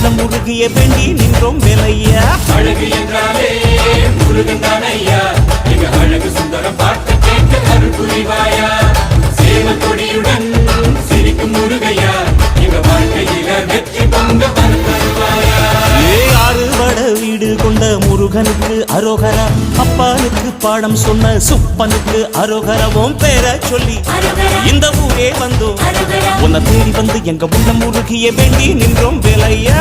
உள்ளம் உருகிய வேண்டி நின்றோம் வேலையா. அழகு என்றாலே முருகன் தானையா, எங்க அழகு சுந்தரம் பார்த்து கேட்க அருள் புரிவாயா. சேவல் கொடியுடன் சிரிக்கும் முருகையா, எங்க வாழ்க்கையில வெற்றி பொங்க தருவாயா. ஆறுபட வீடு கொண்ட முருகனுக்கு அரோகரா, அப்பானுக்கு பாடம் சொன்ன சுப்பனுக்கு அரோகரவும் பேர சொல்லி இந்த ஊரே வந்தோம். உன்னை தேடி வந்து எங்க உள்ளம் உருகிய வேண்டி நின்றோம் வேலையா.